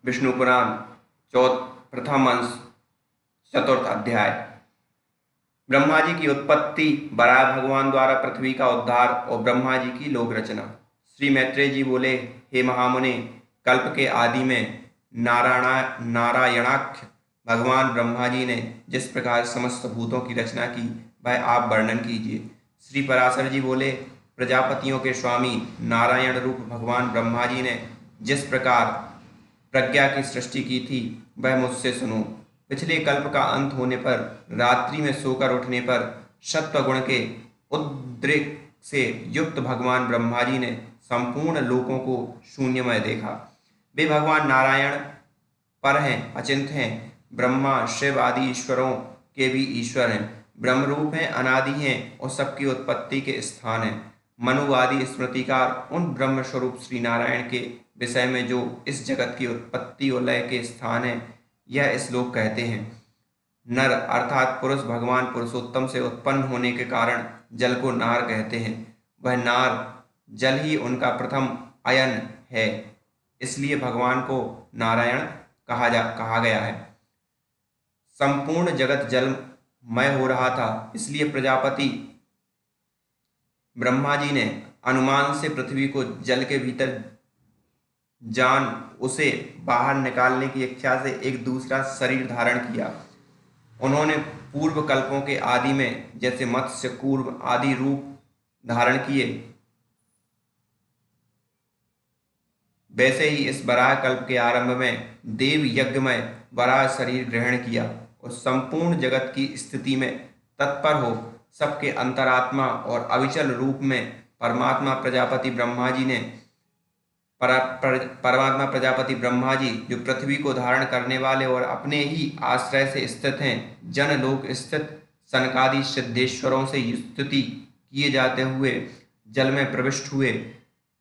विष्णु पुराण प्रथम अंश चतुर्थ अध्याय। ब्रह्मा जी की उत्पत्ति, वराह भगवान द्वारा पृथ्वी का उद्धार और ब्रह्मा जी की लोक रचना। श्री मैत्रेय जी बोले, हे महामुने, कल्प के आदि में नारायणाख्य भगवान ब्रह्मा जी ने जिस प्रकार समस्त भूतों की रचना की वह आप वर्णन कीजिए। श्री पराशर जी बोले, प्रजापतियों के स्वामी नारायण रूप भगवान ब्रह्मा जी ने जिस प्रकार प्रज्ञा की सृष्टि की थी वह मुझसे सुनो। पिछले कल्प का अंत होने पर रात्रि में सोकर उठने पर सत्वगुण के उद्रेक से युक्त भगवान ब्रह्मा जी ने संपूर्ण लोकों को शून्यमय देखा। वे भगवान नारायण पर हैं, अचिंत्य हैं, ब्रह्मा शिव आदि ईश्वरों के भी ईश्वर हैं, ब्रह्मरूप हैं, अनादि हैं और सबकी उत्पत्ति के स्थान हैं। मनुवादी स्मृतिकार उन ब्रह्म स्वरूप श्री नारायण के विषय में जो इस जगत की उत्पत्ति और लय के स्थान है यह श्लोक कहते हैं। नर अर्थात पुरुष भगवान पुरुषोत्तम से उत्पन्न होने के कारण जल को नार कहते हैं। वह नार जल ही उनका प्रथम अयन है, इसलिए भगवान को नारायण कहा गया है। संपूर्ण जगत जलमय हो रहा था, इसलिए प्रजापति ब्रह्मा जी ने अनुमान से पृथ्वी को जल के भीतर जान उसे बाहर निकालने की इच्छा से एक दूसरा शरीर धारण किया। उन्होंने पूर्व कल्पों के आदि में जैसे मत्स्य कूर्म आदि रूप धारण किए, वैसे ही इस वराह कल्प के आरंभ में देव यज्ञ में वराह शरीर ग्रहण किया और संपूर्ण जगत की स्थिति में तत्पर हो सबके अंतरात्मा और अविचल रूप में परमात्मा प्रजापति ब्रह्मा जी जो पृथ्वी को धारण करने वाले और अपने ही आश्रय से स्थित हैं, जन लोक स्थित सनकादि सिद्धेश्वरों से स्तुति किए जाते हुए जल में प्रविष्ट हुए।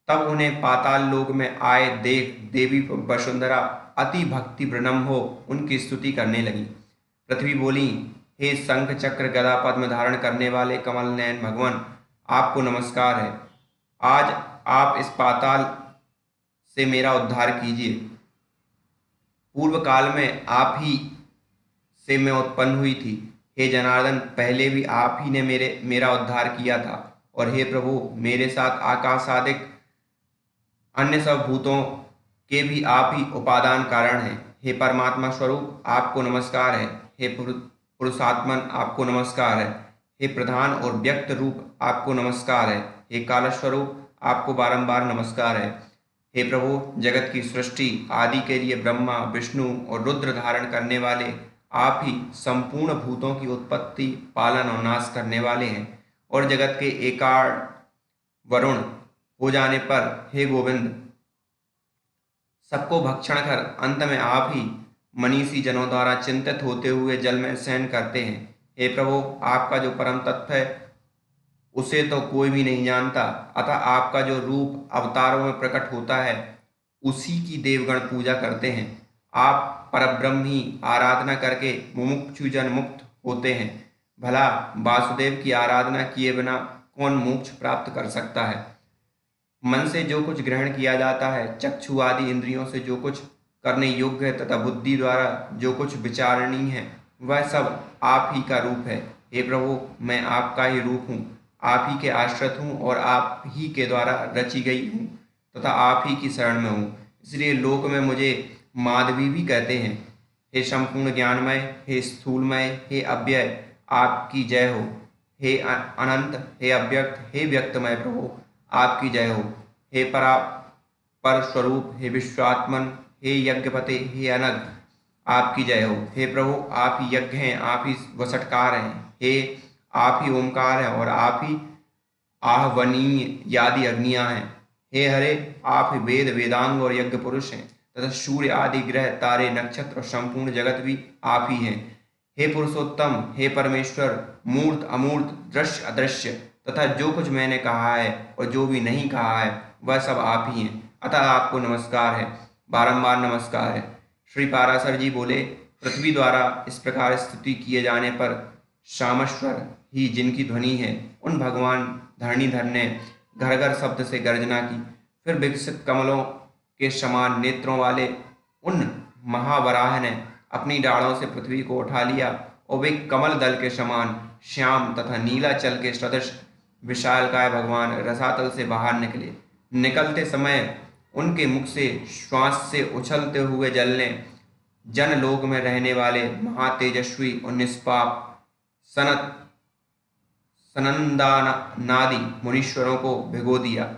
तब उन्हें पाताल लोक में आए देख देवी वसुंधरा अति भक्ति प्रनम हो उनकी स्तुति करने लगी। पृथ्वी बोली, हे शंख चक्र गदा पद्म धारण करने वाले कमल नयन भगवान, आपको नमस्कार है। आज आप इस पाताल से मेरा उद्धार कीजिए। पूर्व काल में आप ही से मैं उत्पन्न हुई थी। हे जनार्दन, पहले भी आप ही ने मेरा उद्धार किया था और हे प्रभु, मेरे साथ आकाशादिक अन्य सब भूतों के भी आप ही उपादान कारण हैं। हे परमात्मा स्वरूप, आपको नमस्कार है। हे पुरुषात्मन, आपको नमस्कार है। हे प्रधान और व्यक्त रूप, आपको नमस्कार है। हे काल स्वरूप, आपको बारंबार नमस्कार है। हे प्रभु, जगत की सृष्टि आदि के लिए ब्रह्मा विष्णु और रुद्र धारण करने वाले आप ही संपूर्ण भूतों की उत्पत्ति पालन और नाश करने वाले हैं और जगत के एकाड़ वरुण हो जाने पर हे गोविंद सबको भक्षण कर अंत में आप ही मनीषी जनों द्वारा चिंतित होते हुए जल में शयन करते हैं। हे प्रभु, आपका जो परम तत्व है उसे तो कोई भी नहीं जानता, अतः आपका जो रूप अवतारों में प्रकट होता है उसी की देवगण पूजा करते हैं। आप परब्रह्म ही आराधना करके मुमुक्षु जन मुक्त होते हैं। भला वासुदेव की आराधना किए बिना कौन मोक्ष प्राप्त कर सकता है। मन से जो कुछ ग्रहण किया जाता है, चक्षु आदि इंद्रियों से जो कुछ करने योग्य है तथा बुद्धि द्वारा जो कुछ विचारणीय है वह सब आप ही का रूप है। हे प्रभु, मैं आपका ही रूप हूँ, आप ही के आश्रित हूँ और आप ही के द्वारा रची गई हूँ तथा आप ही की शरण में हूँ, इसलिए लोक में मुझे माधवी भी कहते हैं। हे संपूर्ण ज्ञानमय, हे स्थूलमय, हे अव्यय, आपकी जय हो। हे अनंत, हे अव्यक्त, हे व्यक्तमय प्रभु, आपकी जय हो। हे पर स्वरूप, हे विश्वात्मन, हे यज्ञपते, हे अनग, आपकी जय हो। हे प्रभु, आप ही यज्ञ हैं, आप ही वसटकार हैं, हे आप ही ओमकार हैं और आप ही आहवनीय आदि अग्नियां हैं। हे हरे, आप ही वेद वेदांग और यज्ञ पुरुष हैं तथा सूर्य आदि ग्रह तारे नक्षत्र और संपूर्ण जगत भी आप ही हैं। हे पुरुषोत्तम, हे परमेश्वर, मूर्त अमूर्त दृश्य अदृश्य तथा जो कुछ मैंने कहा है और जो भी नहीं कहा है वह सब आप ही हैं, अतः आपको नमस्कार है, बारंबार नमस्कार है। श्री पाराशर जी बोले, पृथ्वी द्वारा इस प्रकार स्तुति किए जाने पर शामश्वर ही जिनकी ध्वनि है उन भगवान धरणीधर ने घर घर शब्द से गर्जना की। फिर विकसित कमलों के समान नेत्रों वाले उन महावराह ने अपनी डालों से पृथ्वी को उठा लिया और वे कमल दल के समान श्याम तथा नीलाचल के सदृश विशालकाय भगवान रसातल से बाहर निकले। निकलते समय उनके मुख से श्वास से उछलते हुए जल ने जनलोक में रहने वाले महातेजस्वी और निष्पाप सनत सनंदानादि मुनीश्वरों को भिगो दिया।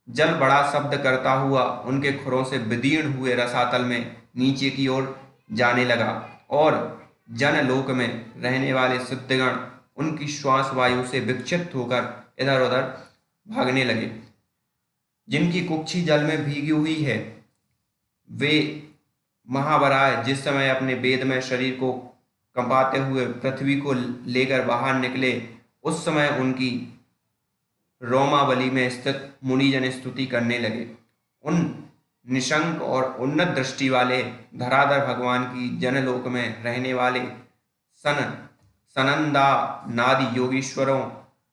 जल बड़ा शब्द करता हुआ उनके खुरों से विदीर्ण हुए रसातल में नीचे की ओर जाने लगा और जनलोक में रहने वाले सिद्धगण उनकी श्वास वायु से विक्षिप्त होकर इधर उधर भागने लगे। जिनकी कुक्षी जल में भीगी हुई है वे महावराह जिस समय अपने वेदमय शरीर को कंपाते हुए पृथ्वी को लेकर बाहर निकले, उस समय उनकी रोमावली में स्थित मुनिजन स्तुति करने लगे। उन निशंक और उन्नत दृष्टि वाले धराधर भगवान की जनलोक में रहने वाले सनंदा नादि योगीश्वरों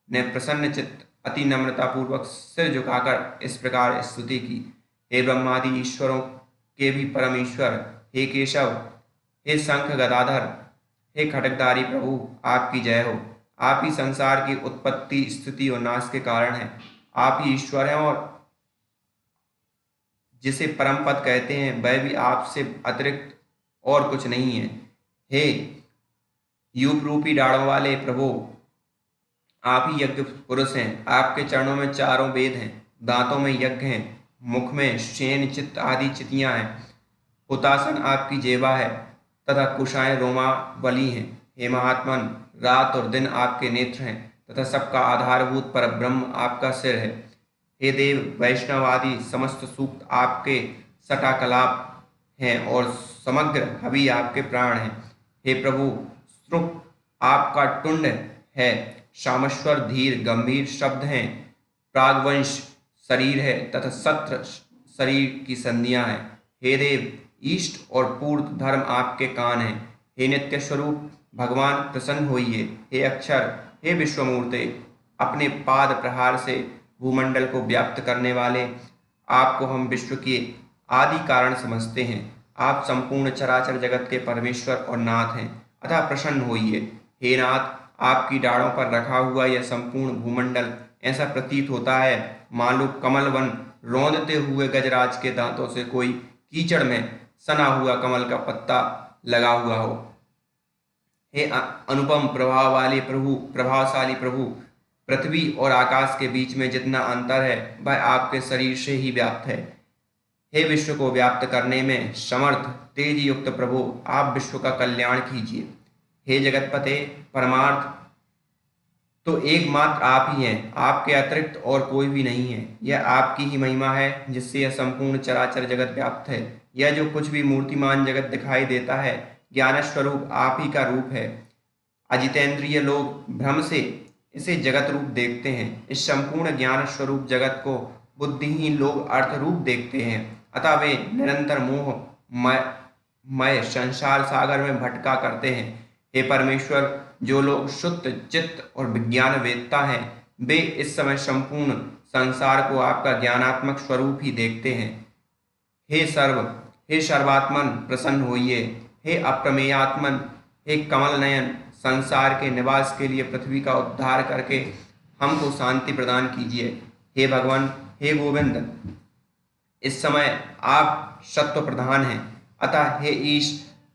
ने प्रसन्न चित्त अति नम्रता पूर्वक सिर झुकाकर इस प्रकार स्तुति की। हे ब्रह्मादि ईश्वरों के भी परमेश्वर, हे केशव, हे शंख गदाधर, हे खड्गधारी प्रभु, आपकी जय हो। आप ही संसार की उत्पत्ति स्थिति और नाश के कारण हैं। आप ही ईश्वर हैं और जिसे परम पद कहते हैं वह भी आपसे अतिरिक्त और कुछ नहीं है। हे यूप रूपी डाड़ों वाले प्रभु, आप ही यज्ञ पुरुष हैं। आपके चरणों में चारों वेद हैं, दांतों में यज्ञ हैं, मुख में शेन चित्त आदि चितियां हैं, हुतासन आपकी जेबा है तथा कुशाएं रोमावली हैं। हे महात्मन, रात और दिन आपके नेत्र हैं तथा सबका आधारभूत पर ब्रह्म आपका सिर है। हे देव वैष्णव आदि समस्त सूक्त आपके सटाकलाप हैं और समग्र हवि आपके प्राण हैं। हे प्रभु, श्रुप आपका टुंड है, शामेश्वर धीर गंभीर शब्द हैं, प्रागवंश शरीर है तथा सत्र शरीर की संधियां हैं। हे देव, ईष्ट और पूर्व धर्म आपके कान हैं। हे नित्य स्वरूप भगवान प्रसन्न होइए। हे अक्षर, हे विश्वमूर्ते, अपने पाद प्रहार से भूमंडल को व्याप्त करने वाले आपको हम विश्व के आदि कारण समझते हैं। आप संपूर्ण चराचर जगत के परमेश्वर और नाथ हैं, अतः प्रसन्न होइए। हे नाथ, आपकी डाढ़ों पर रखा हुआ यह संपूर्ण भूमंडल ऐसा प्रतीत होता है मानो कमल वन रौंदते हुए गजराज के दांतों से कोई कीचड़ में सना हुआ कमल का पत्ता लगा हुआ हो। हे अनुपम प्रभाव वाले प्रभु, प्रभावशाली प्रभु, पृथ्वी और आकाश के बीच में जितना अंतर है वह आपके शरीर से ही व्याप्त है। हे विश्व को व्याप्त करने में समर्थ तेज युक्त प्रभु, आप विश्व का कल्याण कीजिए। हे जगतपते, परमार्थ तो एकमात्र आप ही हैं, आपके अतिरिक्त और कोई भी नहीं है। यह आपकी ही महिमा है जिससे यह संपूर्ण चराचर जगत व्याप्त है। यह जो कुछ भी मूर्तिमान जगत दिखाई देता है ज्ञान स्वरूप आप ही का रूप है। अजितेंद्रिय लोग भ्रम से इसे जगत रूप देखते हैं। इस संपूर्ण ज्ञान स्वरूप जगत को बुद्धिहीन लोग अर्थ रूप देखते हैं, अतः वे निरंतर मोह मय संसार सागर में भटका करते हैं। हे परमेश्वर, जो लोग शुद्ध चित्त और विज्ञान वेदता हैं वे इस समय संपूर्ण संसार को आपका ज्ञानात्मक स्वरूप ही देखते हैं। हे सर्वात्मन, प्रसन्न होइए। हे अप्रमेयात्मन, हे कमल नयन, संसार के निवास के लिए पृथ्वी का उद्धार करके हमको शांति प्रदान कीजिए। हे भगवान, हे गोविंद, इस समय आप सत्व प्रधान हैं, अतः हे ईश,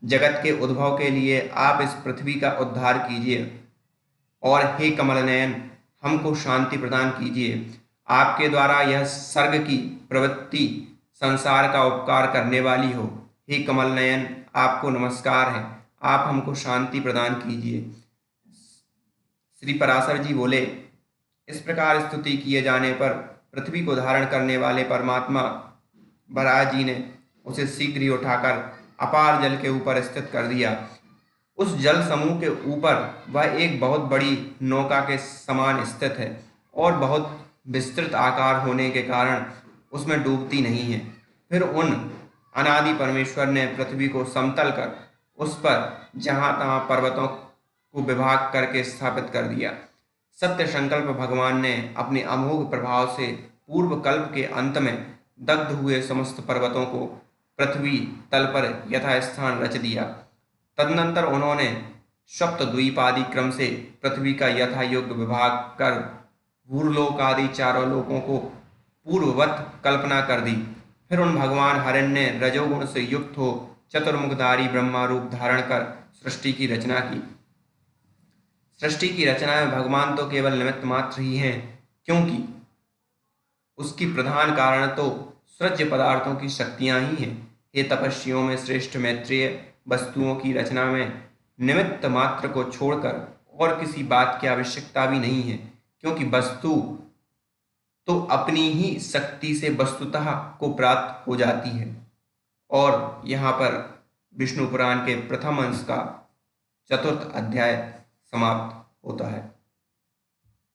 जगत के उद्भव के लिए आप इस पृथ्वी का उद्धार कीजिए। और हे कमल नयन, हमको शांति प्रदान कीजिए। आपके द्वारा यह सर्ग की प्रवृत्ति संसार का उपकार करने वाली हो। हे कमल नयन, आपको नमस्कार है, आप हमको शांति प्रदान कीजिए। श्री पराशर जी बोले, इस प्रकार स्तुति किए जाने पर पृथ्वी को धारण करने वाले परमात्मा वराह जी ने उसे शीघ्र ही उठाकर अपार जल के ऊपर स्थित कर दिया। उस जल समूह के ऊपर वह एक बहुत बड़ी नौका के समान स्थित है और बहुत विस्तृत आकार होने के कारण उसमें डूबती नहीं है। फिर उन अनादि परमेश्वर ने पृथ्वी को समतल कर उस पर जहाँ तहाँ पर्वतों को विभाग करके स्थापित कर दिया। सत्य संकल्प भगवान ने अपने अमोघ प्रभाव से पूर्व कल्प के अंत में दग्ध हुए समस्त पर्वतों को पृथ्वी तल पर यथास्थान रच दिया। तदनंतर उन्होंने सप्तद्वीप आदि क्रम से पृथ्वी का यथा योग्य विभाग कर भूर्लोक आदि चारों लोकों को पूर्ववत कल्पना कर दी। फिर उन भगवान हरिण ने रजोगुण से युक्त हो चतुर्मुखधारी ब्रह्मा रूप धारण कर सृष्टि की रचना की। सृष्टि की रचना में भगवान तो केवल निमित्त मात्र ही हैं, क्योंकि उसकी प्रधान कारण तो सृज्य पदार्थों की शक्तियां ही हैं। हे तपस्वियों में श्रेष्ठ मैत्रेय, वस्तुओं की रचना में निमित्त मात्र को छोड़कर और किसी बात की आवश्यकता भी नहीं है, क्योंकि वस्तु तो अपनी ही शक्ति से वस्तुतः को प्राप्त हो जाती है। और यहाँ पर विष्णु पुराण के प्रथम अंश का 4th अध्याय समाप्त होता है।